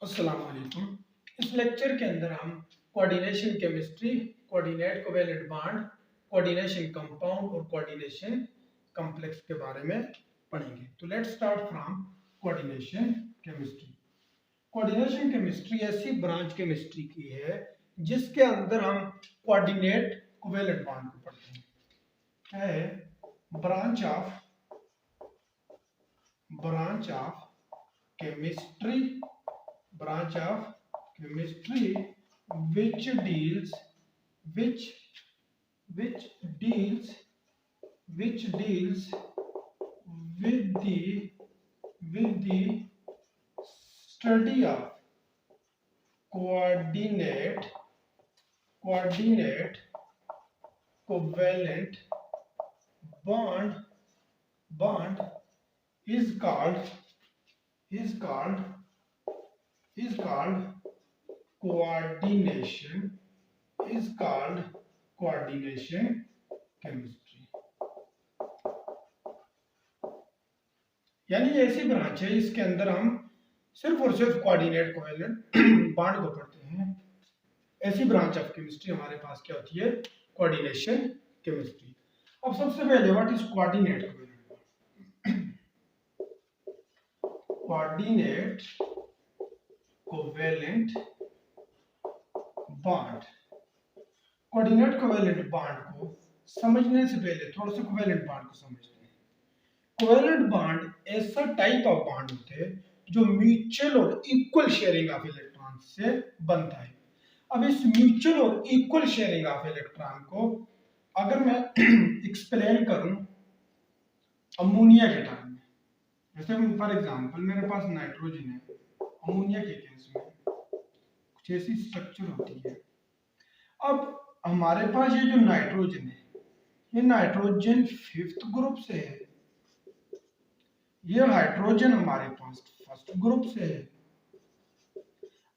अस्सलाम वालेकुम। इस लेक्चर के अंदर हम coordination chemistry, coordinate covalent bond, coordination compound और कोऑर्डिनेशन कॉम्प्लेक्स के बारे में पढ़ेंगे। तो let's start from coordination chemistry. Coordination chemistry ऐसी ब्रांच केमिस्ट्री की है जिसके अंदर हम कोऑर्डिनेट कोवेलेंट बॉन्ड को पढ़ते हैं। क्या है? Branch of chemistry which deals with the study of coordinate covalent bond is called coordination chemistry। यानी ऐसी ब्रांच है इसके अंदर हम सिर्फ और सिर्फ कोऑर्डिनेट कोवेलेंट बॉन्ड को पढ़ते हैं। ऐसी ब्रांच ऑफ केमिस्ट्री हमारे पास क्या होती है? Coordination chemistry. अब सबसे पहले what is coordinate covalent bond? Coordinate covalent bond, coordinate covalent bond को समझने से पहले थोड़ा सा कोवेलेंट बॉन्ड को समझते हैं। कोवेलेंट बॉन्ड ऐसा टाइप ऑफ बॉन्ड होते हैं जो म्यूचुअल और इक्वल शेयरिंग ऑफ इलेक्ट्रॉन से बनता है। अब इस म्यूचुअल और इक्वल शेयरिंग ऑफ इलेक्ट्रॉन को अगर मैं एक्सप्लेन करूं अमोनिया के टर्म में, जैसे फॉर एग्जांपल मेरे पास नाइट्रोजन है, अमोनिया के केस में कुछ ऐसी स्ट्रक्चर होती है। अब हमारे पास ये जो नाइट्रोजन है, ये नाइट्रोजन 5th ग्रुप से है, ये हाइड्रोजन हमारे पास 1st ग्रुप से है।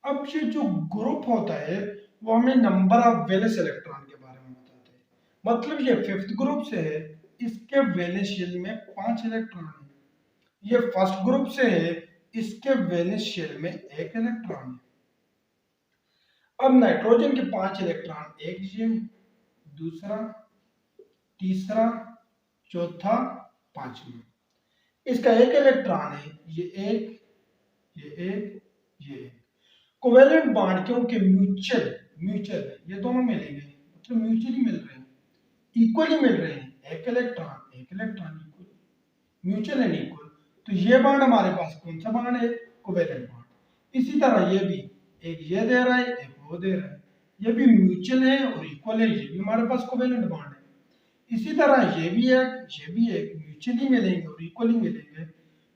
अब ये जो ग्रुप होता है वो हमें नंबर ऑफ वैलेंस इलेक्ट्रॉन के बारे में बताता है। मतलब ये 5th ग्रुप से है, इसके वैलेंस शेल में 5 इलेक्ट्रॉन है। ये 1st ग्रुप से है, इसके वैलेंस शेल में 1 इलेक्ट्रॉन है। अब नाइट्रोजन के 5 इलेक्ट्रॉन, एक ये, दूसरा, तीसरा, चौथा, पांचवा। इसका 1 इलेक्ट्रॉन है, ये एक, ये एक, ये एक। कोवेलेंट बॉन्ड क्योंकि म्यूचुअल है, ये दोनों मिलेंगे, मतलब म्यूचुअली मिल रहे हैं, इक्वली मिल रहे हैं, 1 electron equal, mutual and equal. तो ये बॉन्ड हमारे पास कौन सा बॉन्ड है? Covalent bond. इसी तरह ये भी, एक ये दे रहा है, एक वो दे रहा है, ये भी म्यूचुअल है और इक्वल है, ये भी हमारे पास कोवेलेंट बॉन्ड है। इसी तरह ये भी एक म्यूचुअली मिलेंगे और इक्वली मिलेंगे।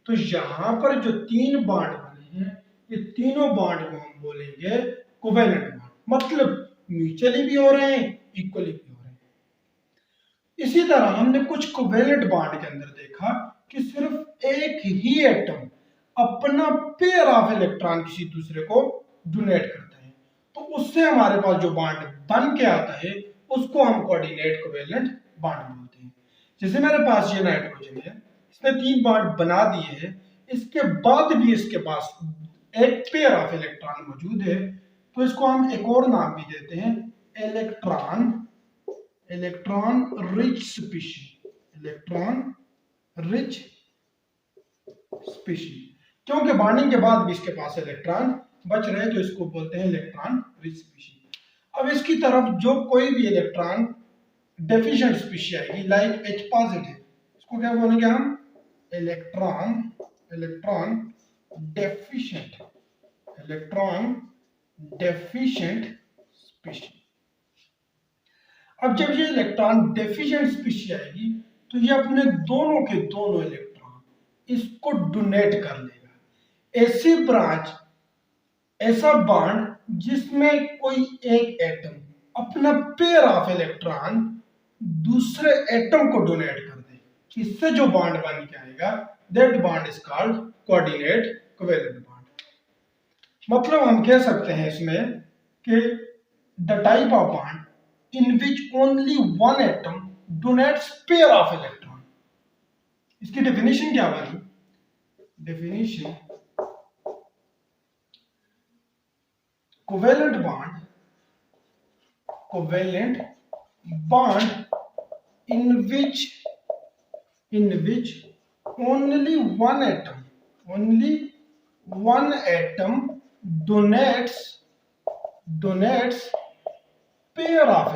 तो यहाँ पर जो 3 बॉन्ड बने हैं, ये तीनों बॉन्ड को हम बोलेंगे कोवेलेंट बॉन्ड, मतलब म्यूचुअली भी हो रहे हैं, इक्वली भी हो रहे हैं। इसी तरह हमने कुछ कोवेलेंट बॉन्ड के अंदर देखा कि सिर्फ एक ही एटम अपना पेयर ऑफ इलेक्ट्रॉन किसी दूसरे को डोनेट करता है, तो उससे हमारे पास जो बॉन्ड बन के आता है उसको हम कोऑर्डिनेट कोवेलेंट बॉन्ड बोलते हैं। जैसे मेरे पास ये नाइट्रोजन है, इसने 3 बॉन्ड बना दिए हैं, इसके बाद भी इसके पास एक पेयर ऑफ इलेक्ट्रॉन मौजूद है, तो इसको हम एक और नाम भी देते हैं, इलेक्ट्रॉन रिच स्पीशीज। क्योंकि बॉन्डिंग के बाद भी इसके पास इलेक्ट्रॉन बच रहे, तो इसको बोलते हैं इलेक्ट्रॉन रिच स्पीशीज। अब इसकी तरफ जो कोई भी इलेक्ट्रॉन डेफिशिएंट स्पीशीज आएगी, लाइक H पॉजिटिव, इसको क्या बोलेंगे हम? Electron deficient species. अब जब ये इलेक्ट्रॉन डेफिशिएंट स्पीशीज आएगी तो ये अपने दोनों के दोनों इलेक्ट्रॉन इसको डोनेट कर लेगा। ऐसी ब्रांच, ऐसा बॉन्ड जिसमें कोई एक एटम अपना पेयर ऑफ इलेक्ट्रॉन दूसरे एटम को डोनेट कर दे, इससे जो बॉन्ड बन के आएगा, that bond is called coordinate covalent bond. मतलब हम कह सकते हैं इसमें कि the type of bond in which only one atom donates pair of electron। इसकी डेफिनेशन क्या बनी? Definition covalent bond in which only one atom donates pair of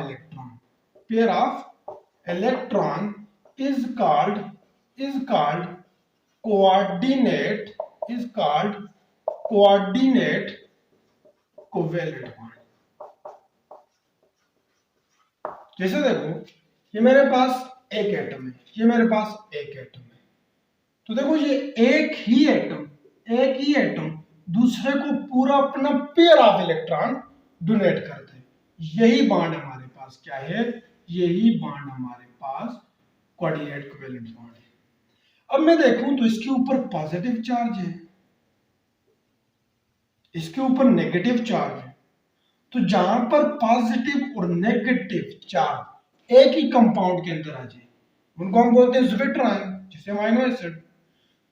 electron is called coordinate covalent bond. जैसे देखो, ये मेरे पास एक atom है, ये मेरे पास एक एटम है, तो देखो ये एक ही एटम दूसरे को पूरा अपना पेयर ऑफ इलेक्ट्रॉन डोनेट करते हैं। यही बॉन्ड हमारे पास क्या है, यही बॉन्ड हमारे पास कोऑर्डिनेट कोवेलेंट बॉन्ड है। अब मैं देखूं तो इसके ऊपर पॉजिटिव चार्ज है, इसके ऊपर नेगेटिव चार्ज है, तो जहां पर पॉजिटिव और नेगेटिव चार्ज एक ही कंपाउंड के अंदर आ जाए उनको हम बोलते हैं ज़्विट्राइन, जिसे अमीनो एसिड।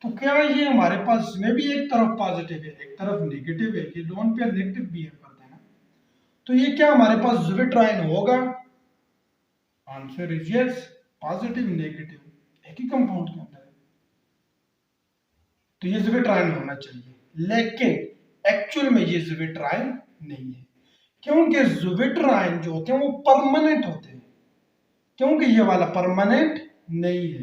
तो क्या ये हमारे पास इसमें भी एक तरफ पॉजिटिव है एक तरफ नेगेटिव है, ये दोनों पेयर नेगेटिव बिहेव करते हैं ना, तो ये क्या हमारे पास ज़्विट्राइन होगा? Answer is yes, positive negative एक ही कंपाउंड के अंदर है, तो ये ज़्विट्राइन होना चाहिए। लेकिन एक्चुअल में ये ज़्विट्राइन नहीं है, क्योंकि ज़्विट्राइन जो होते हैं वो परमानेंट होते हैं, क्योंकि ये वाला परमानेंट नहीं है।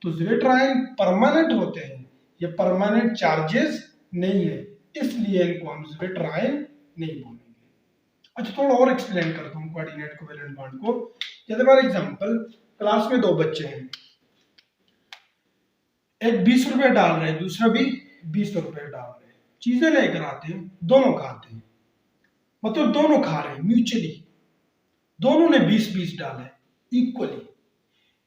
तो ज़्विट्राइन परमानेंट होते हैं, ये परमानेंट चार्जेस नहीं है, इसलिए इनको हम ज़्विट्राइन नहीं बोलेंगे। अच्छा, थोड़ा और एक्सप्लेन करता हूँ कोऑर्डिनेट कोवेलेंट बॉन्ड को। जैसे फॉर एग्जांपल क्लास में दो बच्चे हैं, एक 20 रुपए डाल रहे हैं, दूसरा भी 20 रुपए डाल रहे हैं, चीजें लेकर आते हैं, दोनों खाते हैं, मतलब दोनों खा रहे हैं म्यूचुअली, दोनों ने 20-20 डाला है इक्वली।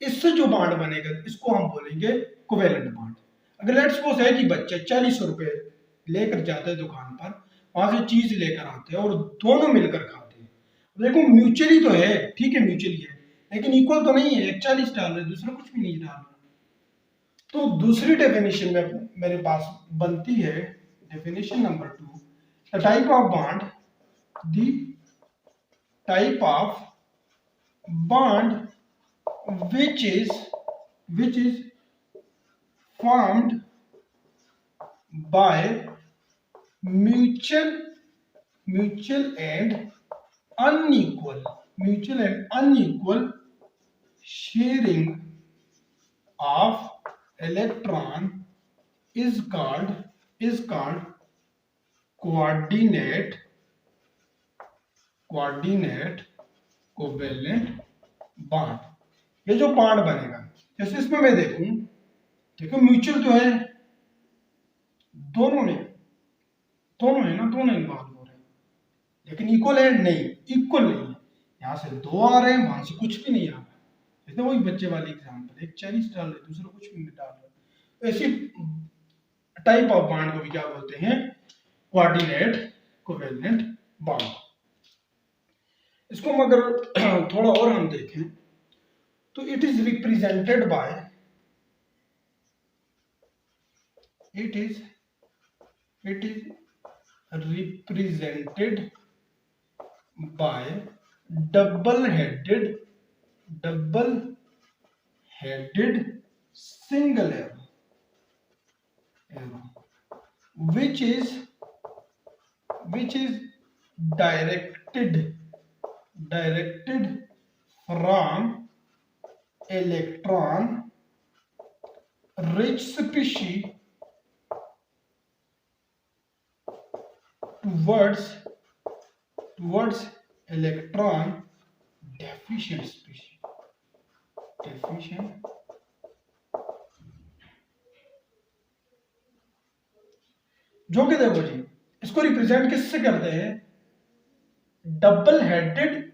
इससे जो बॉन्ड बनेगा इसको हम बोलेंगे कोवेलेंट बॉन्ड। अगर लेट्स सपोज है कि बच्चे 40 रुपए लेकर जाते हैं दुकान पर, वहां से चीज लेकर आते हैं और दोनों मिलकर खाते हैं, देखो म्यूचुअली तो है, ठीक है म्यूचुअली है, लेकिन इक्वल तो नहीं है, एक 40 डाल रहे दूसरा कुछ भी नहीं डाल रहा। तो दूसरी डेफिनेशन में मेरे पास बनती है definition number 2, the type of bond which is formed by mutual and unequal sharing of electron is called coordinate covalent bond. ये जो बॉन्ड बनेगा, जैसे इसमें मैं देखो म्यूचुअल तो है, दोनों है ना, दोनों इन्वॉल्व हो रहे हैं, लेकिन इक्वल है नहीं, इक्वल नहीं है, यहाँ से 2 आ रहे हैं, वहां से कुछ भी नहीं आ रहा। जैसे वही बच्चे वाली एग्जांपल, एक 40 डाल रहे दूसरा कुछ भी नहीं डाल रहा। ऐसी टाइप ऑफ बॉन्ड को भी क्या बोलते हैं? Coordinate covalent bond. इसको अगर थोड़ा और हम देखें तो it is represented by double headed single arrow which is directed from electron rich species towards electron deficient species। जो कि देखो जी, इसको रिप्रेजेंट किससे करते हैं? डबल हेडेड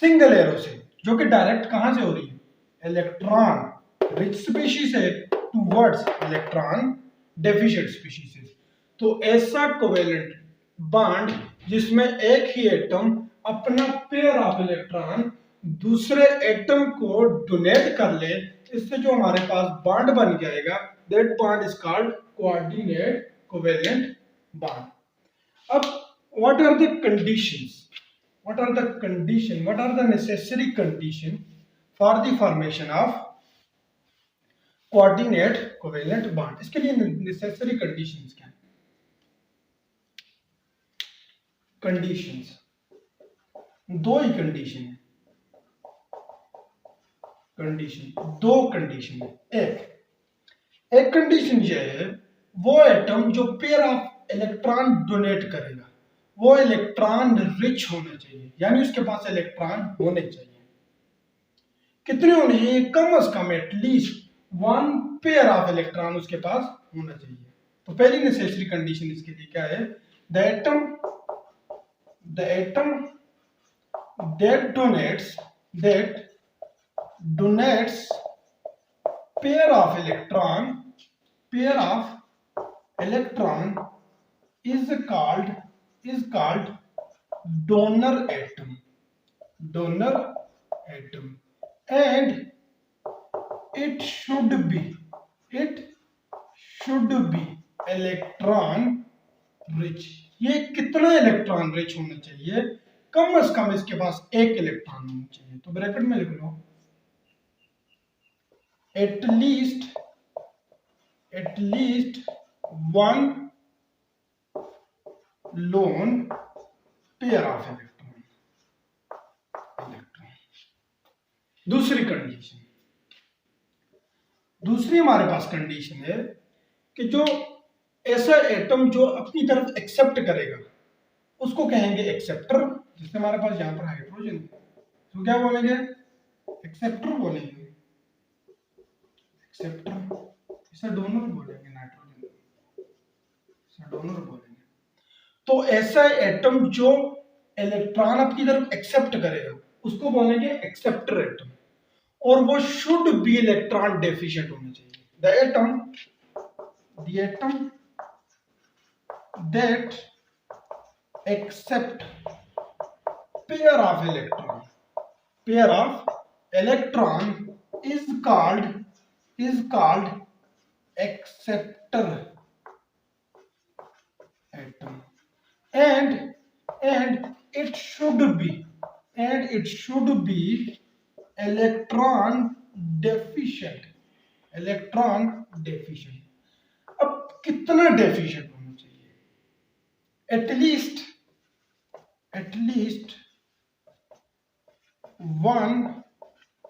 सिंगल एरो से, जो कि डायरेक्ट कहां से हो रही है? इलेक्ट्रॉन रिच स्पीशीज से टुवर्ड्स इलेक्ट्रॉन डेफिशिएंट स्पीशीज से। तो ऐसा कोवेलेंट बॉन्ड जिसमें एक ही एटम अपना पेयर ऑफ इलेक्ट्रॉन दूसरे एटम को डोनेट कर ले, इससे जो हमारे पास बॉन्ड बन जाएगा, that bond is called coordinate covalent bond. अब what are the conditions, what are the necessary condition for the formation of coordinate covalent bond? इसके लिए नेसेसरी कंडीशंस क्या है? कंडीशंस दो ही कंडीशन है, दो कंडीशन है। एक कंडीशन ये है, वो एटम जो पेयर ऑफ इलेक्ट्रॉन डोनेट करेगा वो इलेक्ट्रॉन रिच होना चाहिए, यानी उसके पास इलेक्ट्रॉन होने चाहिए। कितने होने चाहिए? कम से कम at least one pair of electron उसके पास होना चाहिए। तो पहली नेसेसरी कंडीशन इसके लिए क्या है? The atom that donates pair of electron is called donor atom, and it should be electron rich। ये कितना इलेक्ट्रॉन रिच होना चाहिए? कम से कम इसके पास एक इलेक्ट्रॉन होना चाहिए। तो ब्रैकेट में लिख लो at least one lone pair of electron। दूसरी हमारे पास कंडीशन है कि जो ऐसा एटम जो अपनी तरफ एक्सेप्ट करेगा उसको कहेंगे एक्सेप्टर। जिससे हमारे पास यहां पर हाइड्रोजन है तो क्या बोलेंगे? एक्सेप्टर बोलेंगे, इसे डोनर बोलेंगे, नाइट्रोजन इसे डोनर बोलेंगे। तो ऐसा एटम जो इलेक्ट्रॉन अपनी तरफ एक्सेप्ट करेगा उसको बोलेंगे एक्सेप्टर एटम, और वो शुड बी इलेक्ट्रॉन डेफिशिएंट होना चाहिए। The atom that accept pair of electron is called acceptor atom, and it should be electron deficient। अब कितना डेफिशिएंट होना चाहिए? At least one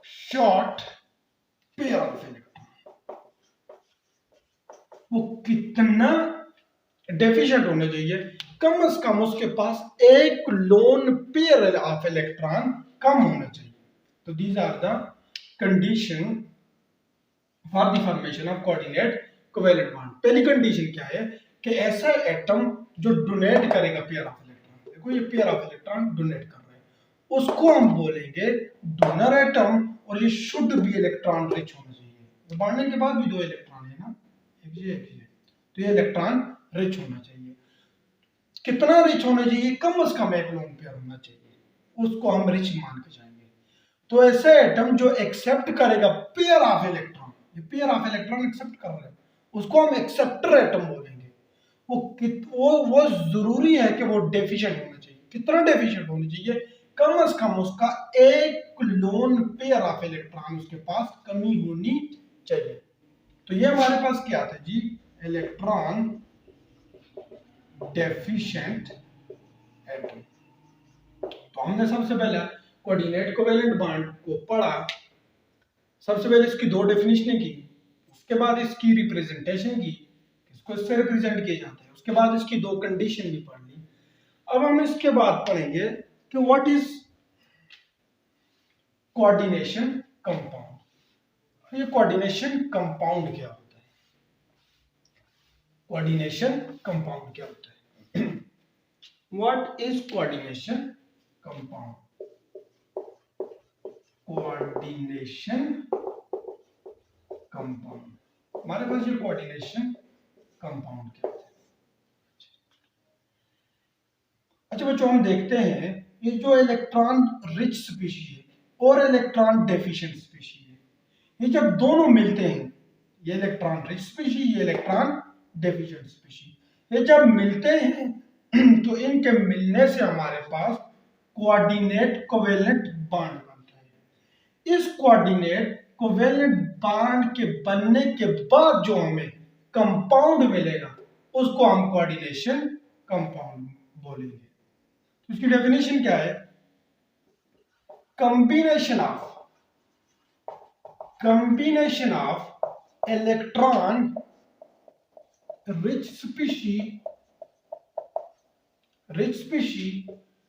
short pair of electron. वो कितना डेफिशिएंट होना चाहिए? कम से कम उसके पास एक लोन पेयर ऑफ इलेक्ट्रॉन कम होना चाहिए। तो these are the condition for the formation of coordinate covalent bond. पहली कंडीशन क्या है कि ऐसा एटम जो डोनेट करेगा पेयर ऑफ इलेक्ट्रॉन, देखो ये पेयर ऑफ इलेक्ट्रॉन डोनेट कर रहा है, उसको हम बोलेंगे डोनर एटम, और ये शुड बी इलेक्ट्रॉन रिच होना चाहिए। तो बांधने के बाद भी दो इलेक्ट्रॉन है ना, एक ये तो ये इलेक्ट्रॉन रिच होना चाहिए। कितना रिच होना चाहिए? कम से कम एक लोन पेयर होना चाहिए, उसको हम रिच मान के जाएंगे। तो ऐसे एटम जो एक्सेप्ट करेगा पेयर ऑफ इलेक्ट्रॉन, ये पेयर ऑफ इलेक्ट्रॉन एक्सेप्ट कर रहे हैं, उसको हम एक्सेप्टर एटम बोलेंगे। वो जरूरी है कि वो डेफिशिएंट होना चाहिए। कितना डेफिशिएंट होना चाहिए? कम से कम उसका एक लोन पेयर ऑफ इलेक्ट्रॉन उसके पास कमी होनी चाहिए। तो ये हमारे पास क्या था जी? Electron deficient atom. तो हमने सबसे पहले कोऑर्डिनेट कोवेलेंट बॉन्ड को पढ़ा। सबसे पहले इसकी दो डेफिनेशन की, उसके बाद इसकी रिप्रेजेंटेशन की, इसको इससे रिप्रेजेंट किया जाता है, उसके बाद इसकी दो कंडीशन भी पढ़ ली। अब हम इसके बाद पढ़ेंगे कि व्हाट इज कोऑर्डिनेशन कंपाउंड। ये कोऑर्डिनेशन कंपाउंड क्या होता है? कोऑर्डिनेशन कंपाउंड क्या होता है? What is coordination compound? Coordination compound, हमारे पास ये कोऑर्डिनेशन कंपाउंड क्या होता है? अच्छा बच्चों, हम देखते हैं ये जो इलेक्ट्रॉन रिच स्पीशीज है और इलेक्ट्रॉन डेफिशिएंट स्पीशीज है, ये जब दोनों मिलते हैं, ये इलेक्ट्रॉन रिच स्पीशीज, ये इलेक्ट्रॉन डेफिशिएंट स्पीशीज, ये जब मिलते हैं तो इनके मिलने से हमारे पास कोऑर्डिनेट कोवेलेंट बॉन्ड बनता है। इस कोऑर्डिनेट कोवेलेंट बॉन्ड के बनने के बाद जो हमें कंपाउंड मिलेगा उसको हम कोऑर्डिनेशन कंपाउंड बोलेंगे। तो इसकी डेफिनेशन क्या है? combination of electron rich species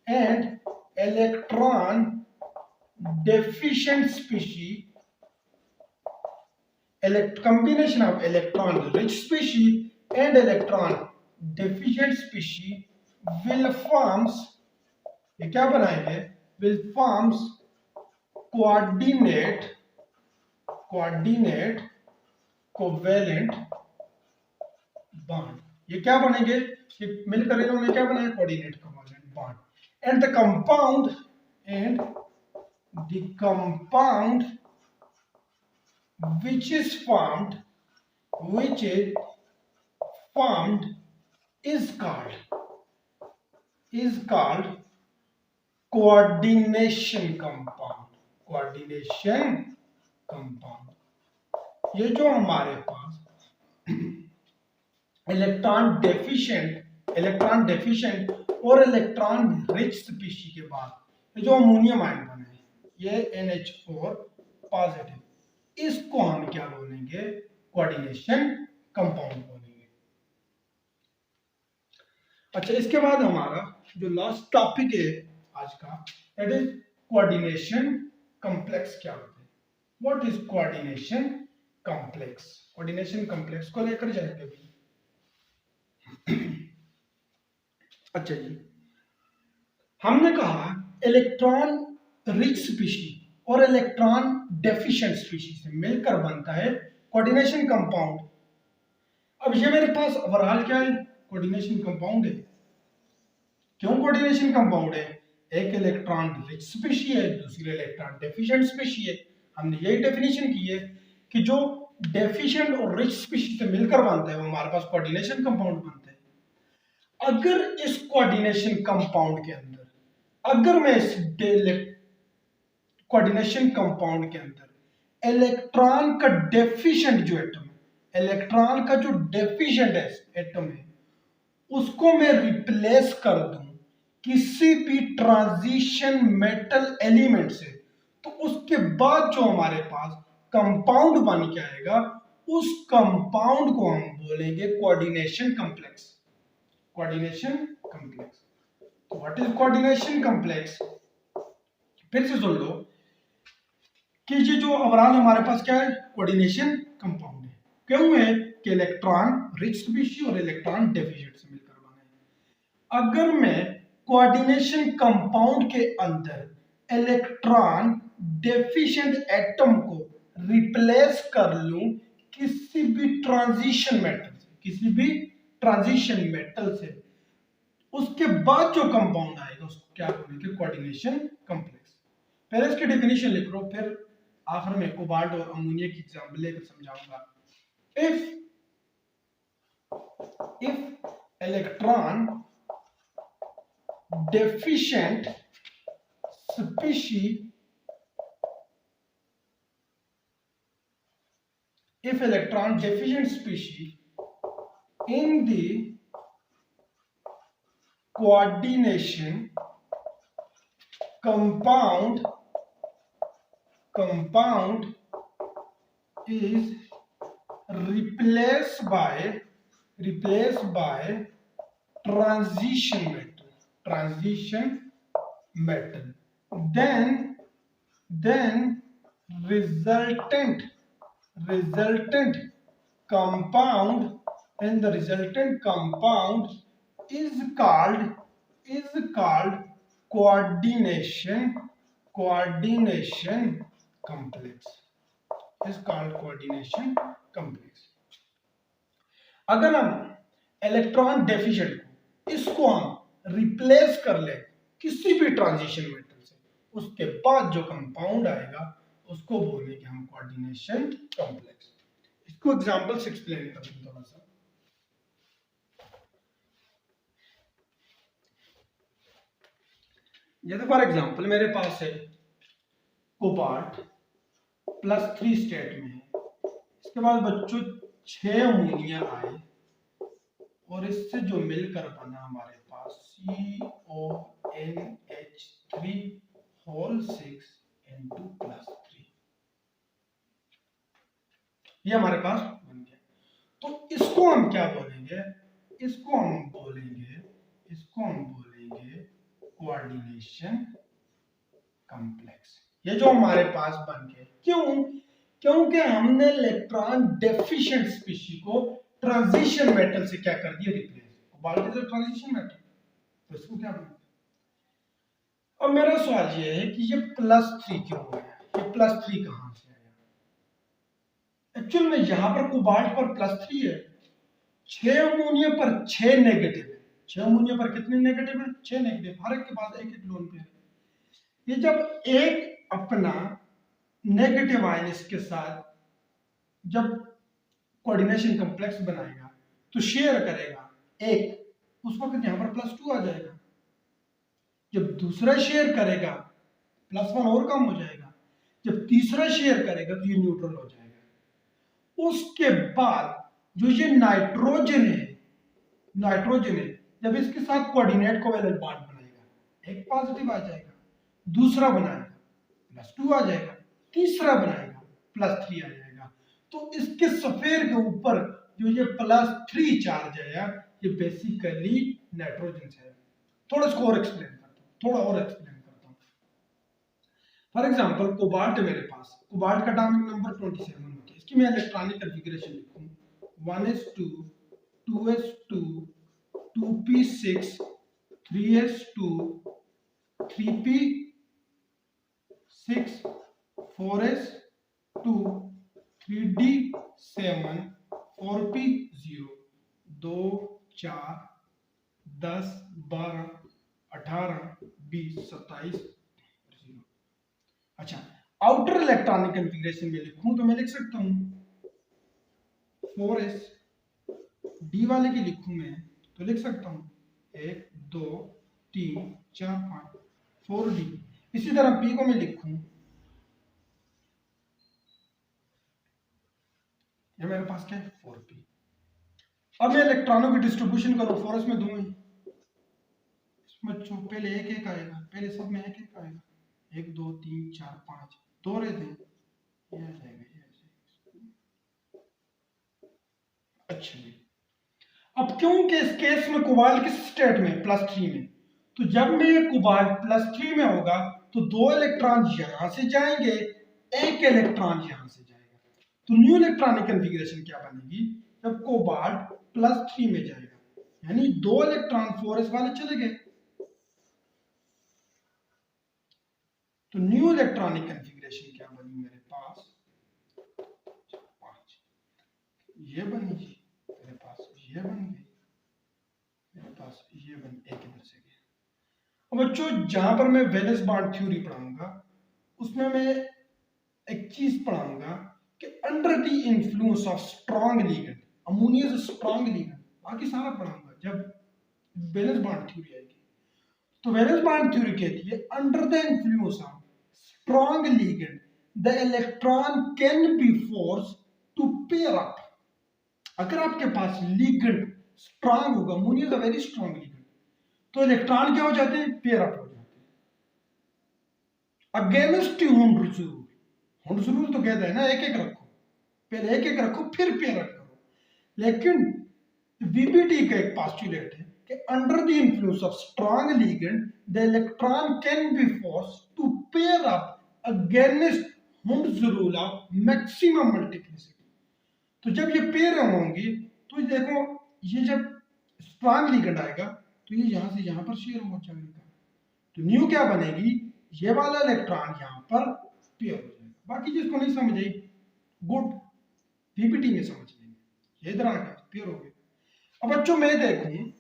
and electron deficient species. Combination of electron rich species and electron deficient species will forms, ये क्या बनाएंगे? will forms coordinate covalent bond. ये क्या बनेंगे? ये मिलकर इन्होंने क्या बनाया? Coordinate covalent bond. And the compound which is formed is called coordination compound। ये जो हमारे पास इलेक्ट्रॉन डेफिशिएंट और इलेक्ट्रॉन रिच स्पीशीज के बाद ये जो अमोनियम आयन बने, ये NH4 पॉजिटिव, इसको हम क्या बोलेंगे? कोऑर्डिनेशन कंपाउंड बोलेंगे। अच्छा, इसके बाद हमारा जो लास्ट टॉपिक है आज का, दैट इज कोऑर्डिनेशन कॉम्प्लेक्स। क्या होता है? What is coordination complex? Coordination complex को लेकर जाएंगे अभी। अच्छा जी, हमने कहा इलेक्ट्रॉन रिच स्पीशीज और इलेक्ट्रॉन डेफिशिएंट स्पीशीज से मिलकर बनता है कोऑर्डिनेशन कंपाउंड। अब ये मेरे पास ओवरऑल क्या है? कोऑर्डिनेशन कंपाउंड है। क्यों कोऑर्डिनेशन कंपाउंड है? एक इलेक्ट्रॉन रिच स्पीशीज है, दूसरी इलेक्ट्रॉन डेफिशिएंट स्पीशीज है। हमने यही डेफिनेशन की है कि जो डेफिशिएंट और रिच स्पीशीज से मिलकर बनता है वो हमारे पास कोऑर्डिनेशन कंपाउंड बनता है। अगर इस कोऑर्डिनेशन कंपाउंड के अंदर, अगर मैं इस कोऑर्डिनेशन कंपाउंड के अंदर इलेक्ट्रॉन का डेफिशिएंट जो एटम है, इलेक्ट्रॉन का जो डेफिशिएंट एटम है, उसको मैं रिप्लेस कर दूं किसी भी ट्रांजिशन मेटल एलिमेंट से, तो उसके बाद जो हमारे पास कंपाउंड बन के आएगा, उस कंपाउंड को हम बोलेंगे कोऑर्डिनेशन कॉम्प्लेक्स। Coordination complex. तो व्हाट इज कोऑर्डिनेशन कॉम्प्लेक्स? फिर से सुन लो कि ये जो ओवरऑल हमारे पास क्या है? कोऑर्डिनेशन कंपाउंड है। क्यों है? कि इलेक्ट्रॉन रिच स्पीशीज और इलेक्ट्रॉन डेफिशिएंट से मिलकर बने। अगर मैं कोऑर्डिनेशन कंपाउंड के अंदर इलेक्ट्रॉन डेफिशिएंट एटम को रिप्लेस कर लूं किसी भी ट्रांजिशन मेटल से, उसके बाद जो कंपाउंड आएगा उसको क्या बोलेंगे? Coordination complex. पहले इसकी डेफिनेशन लिख लो, फिर आखिर में कोबाल्ट और अमोनिया की एग्जांपल लेकर समझाऊंगा। if electron deficient species in the coordination compound is replaced by transition metal, then resultant compound, and the resultant compound is called coordination complex, is called coordination complex। अगर हम electron deficient को, इसको हम replace कर ले किसी भी transition metal से, उसके बाद जो कंपाउंड आएगा उसको बोलेंगे हम कोऑर्डिनेशन कॉम्प्लेक्स। इसको एग्जांपल से एक्सप्लेन करते हैं थोड़ा सा। जैसे फॉर एग्जांपल मेरे पास है कोबाल्ट +3 स्टेट में है, इसके बाद बच्चों 6 अमोनिया आए और इससे जो मिलकर बना हमारे पास CONH3 होल 6 into +3, ये हमारे पास बन गया। तो इसको हम क्या बोलेंगे, इसको हम बोलेंगे कोऑर्डिनेशन कॉम्प्लेक्स। ये जो हमारे पास बन गए, क्यों? क्योंकि हमने इलेक्ट्रॉन डेफिशिएंट स्पीशीज को ट्रांजिशन मेटल से क्या कर दिया, replace. Cobalt is a transition metal, तो इसको क्या बोलेंगे। अब मेरा सवाल ये है कि ये +3 क्यों आया, ये +3 कहां से आया? एक्चुअल में यहां पर कोबाल्ट पर +3 है, 6 अमोनिया पर 6 नेगेटिव है। 6 अमोनिया पर कितने नेगेटिव है? 6 नेगेटिव, हर एक के पास एक एक लोन पेयर है। ये जब एक अपना नेगेटिव आयन इसके साथ जब कोऑर्डिनेशन कॉम्प्लेक्स बनाएगा तो शेयर करेगा एक, उस वक्त यहां पर +2 आ जाएगा। जब दूसरा शेयर करेगा +1 और कम हो जाएगा। जब तीसरा शेयर करेगा तो ये न्यूट्रल हो जाएगा। उसके बाद जो ये नाइट्रोजन है, जब इसके साथ कोऑर्डिनेट कोवेलेंट बॉन्ड बनाएगा, एक पॉजिटिव आ जाएगा, दूसरा बनाएगा +2 आ जाएगा, तीसरा बनाएगा +3 आ जाएगा। तो इसके सफेयर के ऊपर जो ये +3 चार्ज है, ये बेसिकली नाइट्रोजन से है। थोड़ा इसको और एक्सप्लेन करता हूँ। फॉर एग्जांपल कोबाल्ट मेरे पास, कोबाल्ट का एटॉमिक नंबर 27 होता है। इसकी मैं इलेक्ट्रॉनिक कॉन्फ़िगरेशन लिखूं 1s2 2s2 2p6 3s2 3p6 4s2 3d7 4p0 2 4 10 12 18 20 27 0। अच्छा, आउटर इलेक्ट्रॉनिक कॉन्फ़िगरेशन में लिखूं तो मैं लिख सकता हूं 4s, डी वाले की लिखूं मैं तो लिख सकता हूं 1 2 3 4 5 4d। इसी तरह p को मैं लिखूं, ये मेरे पास क्या है 4p। अब मैं इलेक्ट्रॉनों की डिस्ट्रीब्यूशन करूं, 4s में 2 है, बच्चों पहले एक एक आएगा, पहले सब में एक एक आएगा, 1 2 3 4 5 2 रहते हैं, ये आ जाएगा ये ऐसे। अच्छा जी, अब क्योंकि इस केस में कोबाल्ट किस स्टेट में, +3 में, तो जब में ये कोबाल्ट +3 में होगा तो 2 इलेक्ट्रॉन यहां से जाएंगे, एक इलेक्ट्रॉन यहां से जाएगा। तो न्यू इलेक्ट्रॉनिक कॉन्फ़िगरेशन क्या बनेगी, जब कोबाल्ट +3 में जाएगा, यानी 2 इलेक्ट्रॉन 4s वाले चले गए, तो न्यू इलेक्ट्रॉनिक कॉन्फ़िगरेशन क्या बनी मेरे पास 5, ये बनी जी मेरे पास, ये बन गई मेरे पास, ये बन एक इधर से गया। अब बच्चों जहां पर मैं वैलेंस बॉन्ड थ्योरी पढ़ाऊंगा उसमें मैं एक चीज पढ़ाऊंगा कि under the influence of strong ligand, ammonia is a strong ligand, बाकी सारा पढ़ाऊंगा जब वैलेंस बॉन्ड थ्योरी आएगी। तो वैलेंस बॉन्ड थ्योरी कहती है under the influence of strong ligand the electron can be forced to pair up। अगर आपके पास ligand strong होगा, ammonia is a very strong ligand, तो इलेक्ट्रॉन क्या हो जाते हैं, पेयर अप हो जाते हैं against Hund's rule. Hund's rule तो कहता है ना एक एक रखो, पहले एक एक रखो फिर पेयर अप करो, लेकिन वीबीटी का एक पोस्टुलेट है कि under the influence of strong ligand the electron can be forced to pair up against Hund's rule of maximum multiplicity. तो जब ये पेयर होंगी तो देखो, ये जब स्ट्रॉन्ग लिगेंड आएगा तो ये यहां से यहां पर शेयर हो जाएगा, तो न्यू क्या बनेगी, ये वाला इलेक्ट्रॉन यहां पर पेयर हो जाएगा। बाकी जिसको नहीं समझ आई गुड, पीपीटी में समझ लेंगे, ये इधर आ गया पेयर हो गया। अब बच्चों मैं देखूं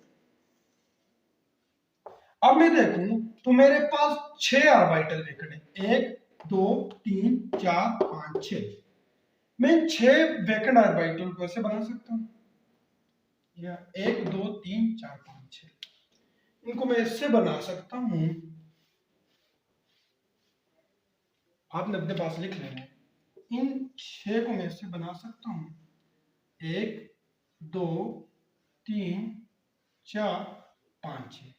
तो मेरे पास 6 ऑर्बिटल वेक्टर है, 1 2 3 4 5 6। मैं 6 वैकेंट ऑर्बिटल को ऐसे बना सकता हूं, या 1 2 3 4 5 6, इनको मैं ऐसे बना सकता हूं आपने अपने पास लिख लेना है। इन 6 को मैं इससे बना सकता हूँ 1 2 3 4 5 6।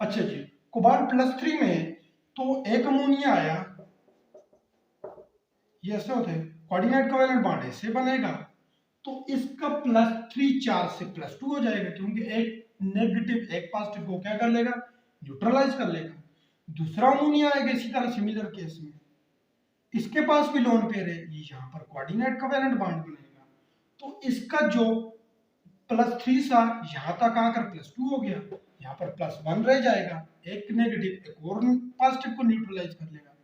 अच्छा जी, कोबाल्ट +3 में है तो एक अमोनिया आया, ये ऐसे होते हैं, कोऑर्डिनेट कोवेलेंट बॉन्ड ऐसे बनेगा, तो इसका +3 चार्ज से +2 हो जाएगा, क्योंकि एक नेगेटिव एक पॉजिटिव को क्या कर लेगा, न्यूट्रलाइज कर लेगा। दूसरा अमोनिया आएगा इसी तरह सिमिलर केस में, इसके पास भी लोन पेयर है, ये यहाँ पर कोऑर्डिनेट कोवेलेंट बॉन्ड बनेगा, तो इसका जो +3 था यहाँ तक आकर +2 हो गया, यहाँ पर +1 रह जाएगा, एक नेगेटिव एक और पॉजिटिव को न्यूट्रलाइज कर लेगा।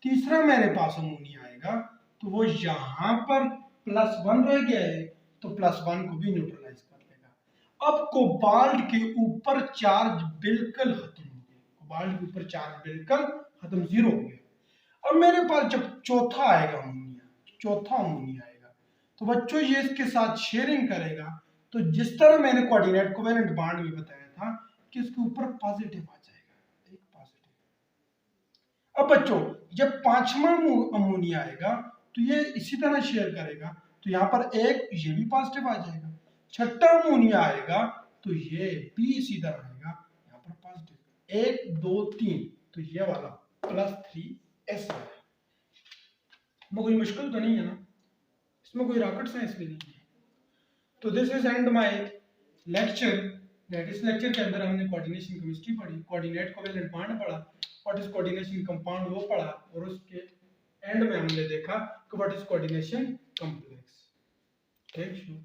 तीसरा मेरे पास अमोनिया आएगा तो वो यहाँ पर +1 रह गया है, तो +1 को भी न्यूट्रलाइज कर लेगा। अब कोबाल्ट के ऊपर चार्ज बिल्कुल खत्म हो गया, कोबाल्ट के ऊपर चार्ज बिल्कुल खत्म, 0 हो गया। अब मेरे पास जब चौथा आएगा अमोनिया, चौथा अमोनिया आएगा, तो बच्चों ये इसके साथ शेयरिंग करेगा, तो जिस तरह मैंने कोऑर्डिनेट कोवेलेंट बॉन्ड में बताया था कि इसके ऊपर पॉजिटिव आ जाएगा, एक पॉजिटिव। अब बच्चों जब पांचवा अमोनिया आएगा तो ये इसी तरह शेयर करेगा, तो यहाँ पर एक ये भी पॉजिटिव आ जाएगा। छठा अमोनिया आएगा तो ये भी इसी तरह आएगा, यहाँ पर पॉजिटिव 1 2 3, तो ये वाला +3 ऐसा है। कोई मुश्किल तो नहीं है ना, इसमें कोई रॉकेट साइंस भी नहीं है। तो this is and my lecture, that इस लेक्चर के अंदर हमने कोऑर्डिनेशन केमिस्ट्री पढ़ी, कोऑर्डिनेट कोवेलेंट बॉन्ड पढ़ा, व्हाट इज कोऑर्डिनेशन कंपाउंड वो पढ़ा, और उसके एंड में हमने देखा कि what is coordination complex. Thank you.